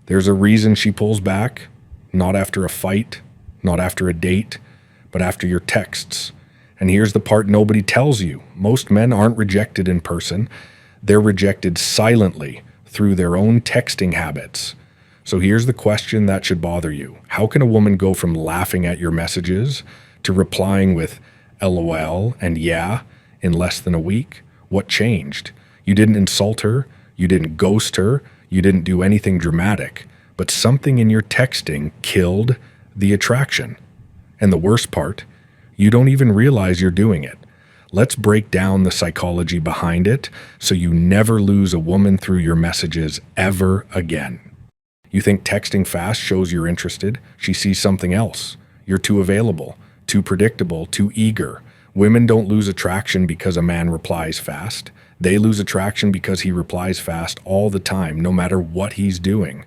There's a reason she pulls back, not after a fight, not after a date, but after your texts. And here's the part nobody tells you. Most men aren't rejected in person. They're rejected silently through their own texting habits. So here's the question that should bother you. How can a woman go from laughing at your messages to replying with LOL and yeah in less than a week? What changed? You didn't insult her. You didn't ghost her. You didn't do anything dramatic. But something in your texting killed the attraction. And the worst part, you don't even realize you're doing it. Let's break down the psychology behind it so you never lose a woman through your messages ever again. You think texting fast shows you're interested. She sees something else. You're too available, too predictable, too eager. Women don't lose attraction because a man replies fast. They lose attraction because he replies fast all the time, no matter what he's doing.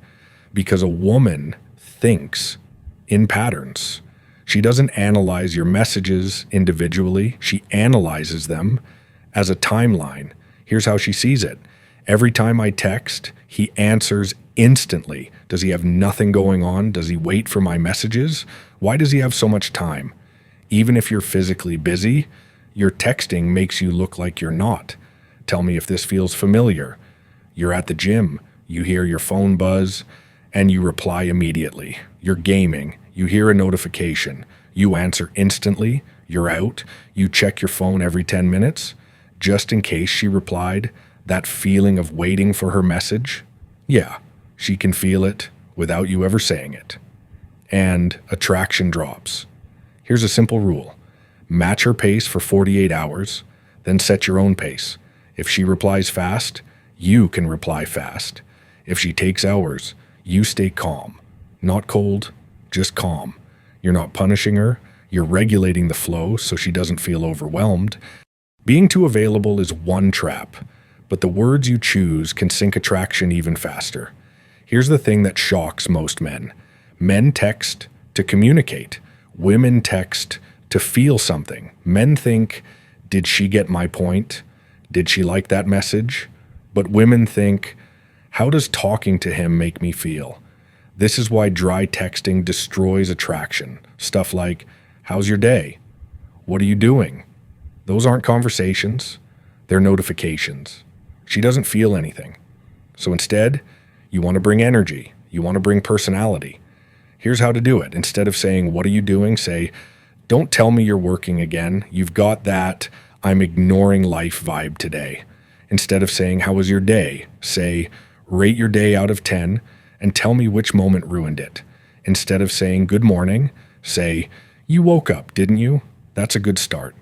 Because a woman thinks in patterns. She doesn't analyze your messages individually. She analyzes them as a timeline. Here's how she sees it. Every time I text, he answers instantly. Does he have nothing going on? Does he wait for my messages? Why does he have so much time? Even if you're physically busy, your texting makes you look like you're not. Tell me if this feels familiar. You're at the gym, you hear your phone buzz, and you reply immediately. You're gaming, you hear a notification, you answer instantly, you're out, you check your phone every 10 minutes, just in case she replied. That feeling of waiting for her message, yeah, she can feel it without you ever saying it. And attraction drops. Here's a simple rule. Match her pace for 48 hours, then set your own pace. If she replies fast, you can reply fast. If she takes hours, you stay calm. Not cold, just calm. You're not punishing her. You're regulating the flow so she doesn't feel overwhelmed. Being too available is one trap, but the words you choose can sink attraction even faster. Here's the thing that shocks most men. Men text to communicate. Women text to feel something. Men think, did she get my point? Did she like that message? But women think, how does talking to him make me feel? This is why dry texting destroys attraction. Stuff like, how's your day? What are you doing? Those aren't conversations. They're notifications. She doesn't feel anything. So instead, you want to bring energy. You want to bring personality. Here's how to do it. Instead of saying, what are you doing? Say, don't tell me you're working again. You've got that I'm ignoring life vibe today. Instead of saying, how was your day? Say, rate your day out of 10 and tell me which moment ruined it. Instead of saying, good morning, say, you woke up, didn't you? That's a good start.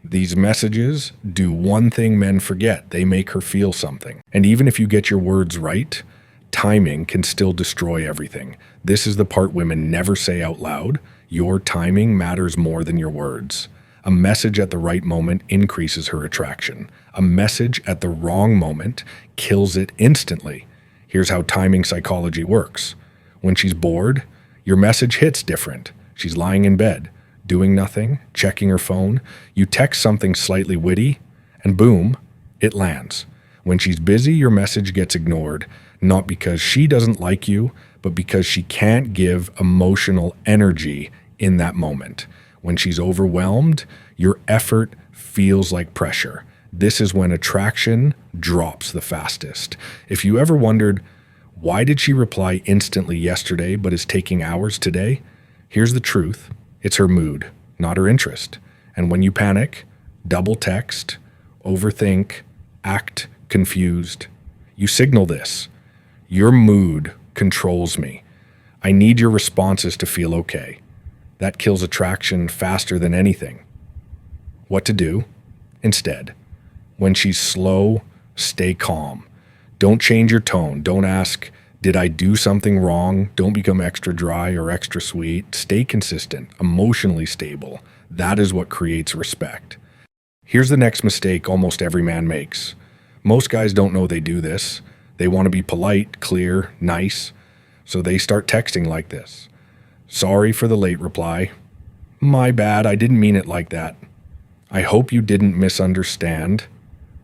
These messages do one thing men forget. They make her feel something. And even if you get your words right, timing can still destroy everything. This is the part women never say out loud. Your timing matters more than your words. A message at the right moment increases her attraction. A message at the wrong moment kills it instantly. Here's how timing psychology works. When she's bored, your message hits different. She's lying in bed, doing nothing, checking her phone. You text something slightly witty, and boom, it lands. When she's busy, your message gets ignored, not because she doesn't like you, but because she can't give emotional energy in that moment. When she's overwhelmed, your effort feels like pressure. This is when attraction drops the fastest. If you ever wondered, why did she reply instantly yesterday but is taking hours today? Here's the truth. It's her mood, not her interest. And when you panic, double text, overthink, act confused, you signal this. Your mood controls me. I need your responses to feel okay. That kills attraction faster than anything. What to do? Instead, when she's slow, stay calm. Don't change your tone. Don't ask, did I do something wrong? Don't become extra dry or extra sweet. Stay consistent, emotionally stable. That is what creates respect. Here's the next mistake almost every man makes. Most guys don't know they do this. They want to be polite, clear, nice, so they start texting like this. Sorry for the late reply. My bad, I didn't mean it like that. I hope you didn't misunderstand.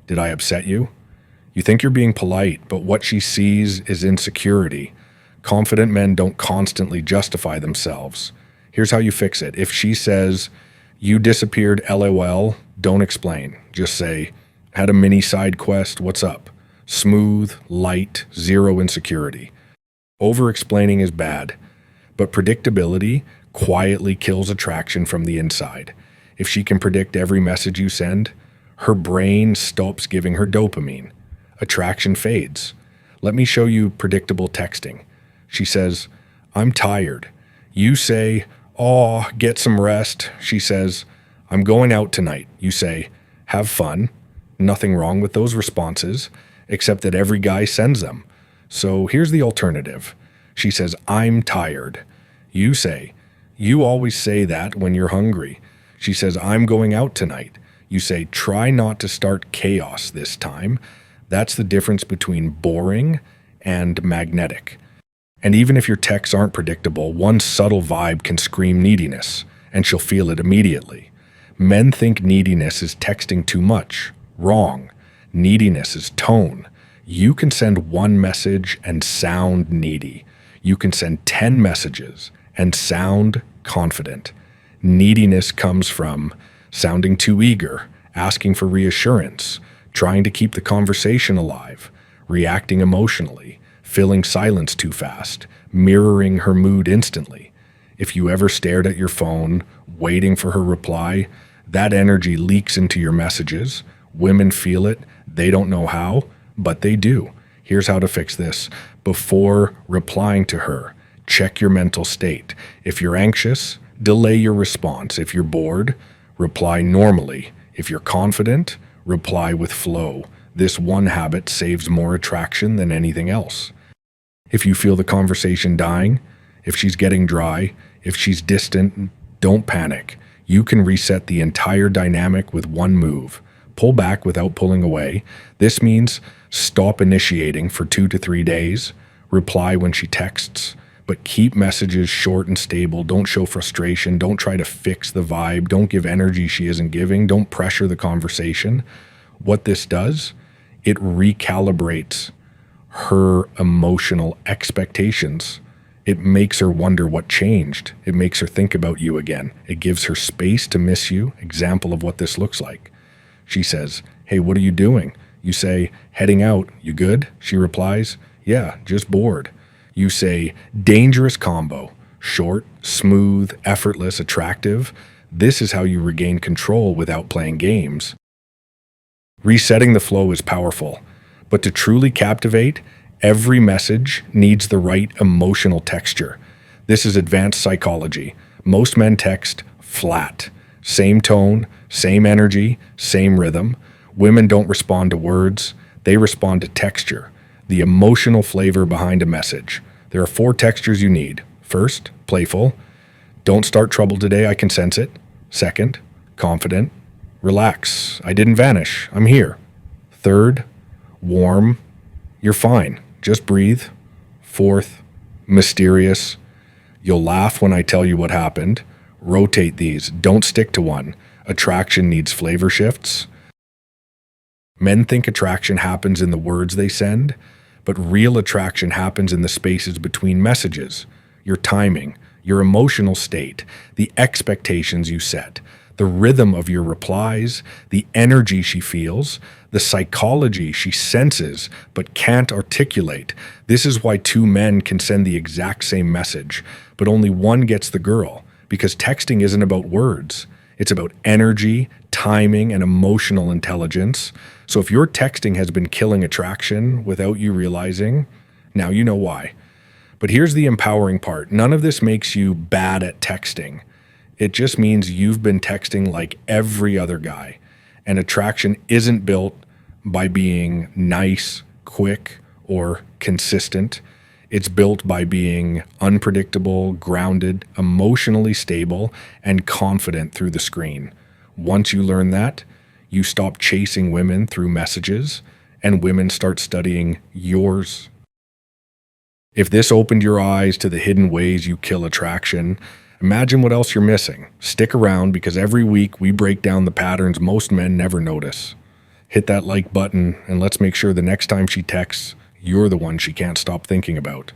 Did I upset you? You think you're being polite, but what she sees is insecurity. Confident men don't constantly justify themselves. Here's how you fix it. If she says, "You disappeared, LOL," don't explain. Just say, "Had a mini side quest, what's up?" Smooth, light, zero insecurity. Over-explaining is bad, but predictability quietly kills attraction from the inside. If she can predict every message you send, her brain stops giving her dopamine. Attraction fades. Let me show you predictable texting. She says, "I'm tired." You say, "Aw, get some rest." She says, "I'm going out tonight." You say, "Have fun." Nothing wrong with those responses, except that every guy sends them. So here's the alternative. She says, "I'm tired." You say, "You always say that when you're hungry." She says, "I'm going out tonight." You say, "Try not to start chaos this time." That's the difference between boring and magnetic. And even if your texts aren't predictable, one subtle vibe can scream neediness, and she'll feel it immediately. Men think neediness is texting too much. Wrong. Neediness is tone. You can send one message and sound needy. You can send 10 messages and sound confident. Neediness comes from sounding too eager, asking for reassurance, trying to keep the conversation alive, reacting emotionally, filling silence too fast, mirroring her mood instantly. If you ever stared at your phone, waiting for her reply, that energy leaks into your messages. Women feel it. They don't know how, but they do. Here's how to fix this. Before replying to her, check your mental state. If you're anxious, delay your response. If you're bored, reply normally. If you're confident, reply with flow. This one habit saves more attraction than anything else. If you feel the conversation dying, if she's getting dry, if she's distant, don't panic. You can reset the entire dynamic with one move. Pull back without pulling away. This means stop initiating for 2 to 3 days. Reply when she texts, but keep messages short and stable. Don't show frustration. Don't try to fix the vibe. Don't give energy she isn't giving. Don't pressure the conversation. What this does, it recalibrates her emotional expectations. It makes her wonder what changed. It makes her think about you again. It gives her space to miss you. Example of what this looks like. She says, "Hey, what are you doing?" You say, "Heading out. You good?" She replies, "Yeah, just bored." You say, "Dangerous combo. Short, smooth, effortless, attractive." This is how you regain control without playing games. Resetting the flow is powerful, but to truly captivate, every message needs the right emotional texture. This is advanced psychology. Most men text flat. Same tone, same energy, same rhythm. Women don't respond to words. They respond to texture, the emotional flavor behind a message. There are 4 textures you need. First, playful. "Don't start trouble today, I can sense it." Second, confident. "Relax, I didn't vanish, I'm here." Third, warm. "You're fine, just breathe." Fourth, mysterious. "You'll laugh when I tell you what happened." Rotate these, don't stick to one. Attraction needs flavor shifts. Men think attraction happens in the words they send, but real attraction happens in the spaces between messages. Your timing, your emotional state, the expectations you set, the rhythm of your replies, the energy she feels, the psychology she senses but can't articulate. This is why 2 men can send the exact same message, but only one gets the girl, because texting isn't about words. It's about energy, timing, and emotional intelligence. So if your texting has been killing attraction without you realizing, now you know why. But here's the empowering part. None of this makes you bad at texting. It just means you've been texting like every other guy. And attraction isn't built by being nice, quick, or consistent. It's built by being unpredictable, grounded, emotionally stable, and confident through the screen. Once you learn that, you stop chasing women through messages, and women start studying yours. If this opened your eyes to the hidden ways you kill attraction, imagine what else you're missing. Stick around, because every week we break down the patterns most men never notice. Hit that like button, and let's make sure the next time she texts, you're the one she can't stop thinking about.